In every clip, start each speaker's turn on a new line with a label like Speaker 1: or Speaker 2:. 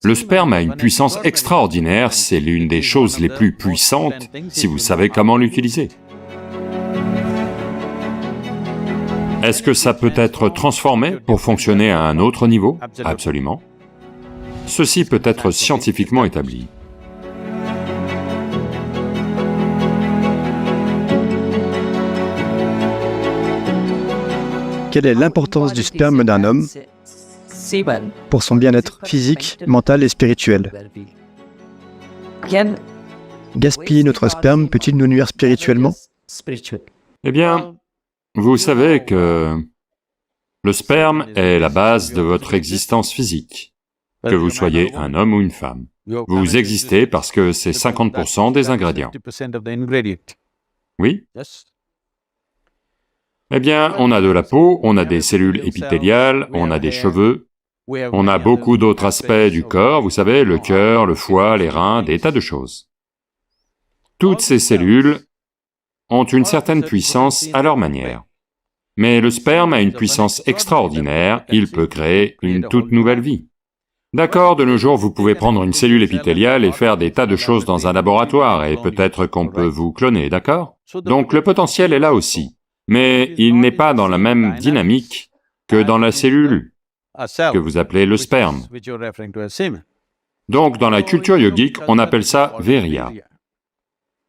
Speaker 1: Le sperme a une puissance extraordinaire, c'est l'une des choses les plus puissantes si vous savez comment l'utiliser. Est-ce que ça peut être transformé pour fonctionner à un autre niveau? Absolument. Ceci peut être scientifiquement établi.
Speaker 2: Quelle est l'importance du sperme d'un homme pour son bien-être physique, mental et spirituel? Gaspiller notre sperme peut-il nous nuire spirituellement?
Speaker 1: Eh bien, vous savez que le sperme est la base de votre existence physique, que vous soyez un homme ou une femme. Vous existez parce que c'est 50% des ingrédients. Oui? Eh bien, on a de la peau, on a des cellules épithéliales, on a des cheveux, on a beaucoup d'autres aspects du corps, vous savez, le cœur, le foie, les reins, des tas de choses. Toutes ces cellules ont une certaine puissance à leur manière. Mais le sperme a une puissance extraordinaire, il peut créer une toute nouvelle vie. D'accord, de nos jours, vous pouvez prendre une cellule épithéliale et faire des tas de choses dans un laboratoire, et peut-être qu'on peut vous cloner, d'accord? Donc le potentiel est là aussi, mais il n'est pas dans la même dynamique que dans la cellule que vous appelez le sperme. Donc dans la culture yogique, on appelle ça Virya.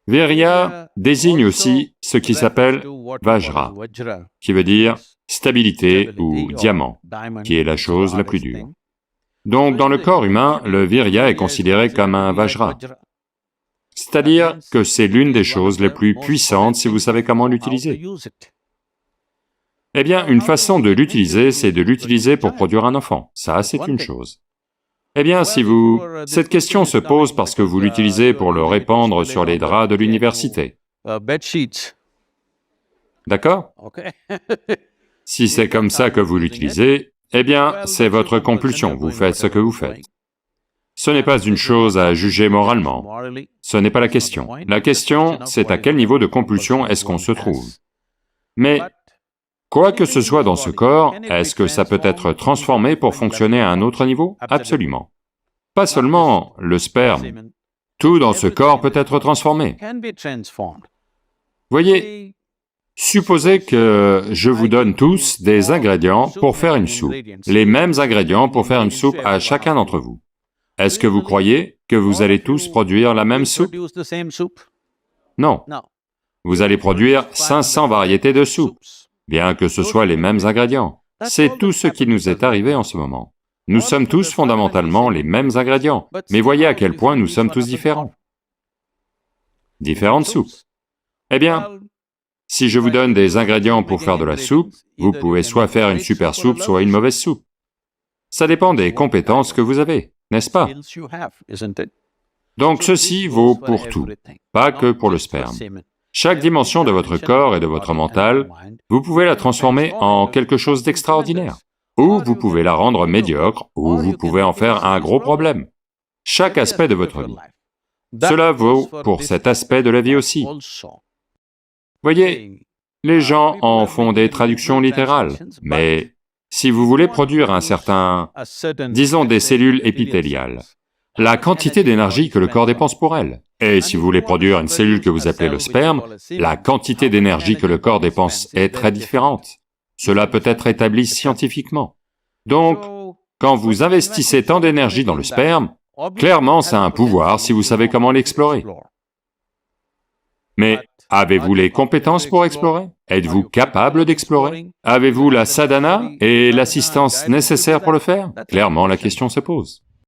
Speaker 1: Virya désigne aussi ce qui s'appelle Vajra, qui veut dire stabilité ou diamant, qui est la chose la plus dure. Donc dans le corps humain, le Virya est considéré comme un Vajra, c'est-à-dire que c'est l'une des choses les plus puissantes si vous savez comment l'utiliser. Eh bien, une façon de l'utiliser, c'est de l'utiliser pour produire un enfant, ça c'est une chose. Eh bien, cette question se pose parce que vous l'utilisez pour le répandre sur les draps de l'université. D'accord? Si c'est comme ça que vous l'utilisez, eh bien, c'est votre compulsion, vous faites ce que vous faites. Ce n'est pas une chose à juger moralement, ce n'est pas la question. La question, c'est à quel niveau de compulsion est-ce qu'on se trouve. Mais, quoi que ce soit dans ce corps, est-ce que ça peut être transformé pour fonctionner à un autre niveau? Absolument. Pas seulement le sperme, tout dans ce corps peut être transformé. Voyez, supposez que je vous donne tous des ingrédients pour faire une soupe, les mêmes ingrédients pour faire une soupe à chacun d'entre vous. Est-ce que vous croyez que vous allez tous produire la même soupe? Non. Vous allez produire 500 variétés de soupe, bien que ce soit les mêmes ingrédients. C'est tout ce qui nous est arrivé en ce moment. Nous sommes tous fondamentalement les mêmes ingrédients, mais voyez à quel point nous sommes tous différents. Différentes soupes. Eh bien, si je vous donne des ingrédients pour faire de la soupe, vous pouvez soit faire une super soupe, soit une mauvaise soupe. Ça dépend des compétences que vous avez, n'est-ce pas? Donc ceci vaut pour tout, pas que pour le sperme. Chaque dimension de votre corps et de votre mental, vous pouvez la transformer en quelque chose d'extraordinaire, ou vous pouvez la rendre médiocre, ou vous pouvez en faire un gros problème. Chaque aspect de votre vie. Cela vaut pour cet aspect de la vie aussi. Voyez, les gens en font des traductions littérales, mais si vous voulez produire disons des cellules épithéliales, la quantité d'énergie que le corps dépense pour elles, et si vous voulez produire une cellule que vous appelez le sperme, la quantité d'énergie que le corps dépense est très différente. Cela peut être établi scientifiquement. Donc, quand vous investissez tant d'énergie dans le sperme, clairement ça a un pouvoir si vous savez comment l'explorer. Mais avez-vous les compétences pour explorer? Êtes-vous capable d'explorer? Avez-vous la sadhana et l'assistance nécessaires pour le faire? Clairement, la question se pose.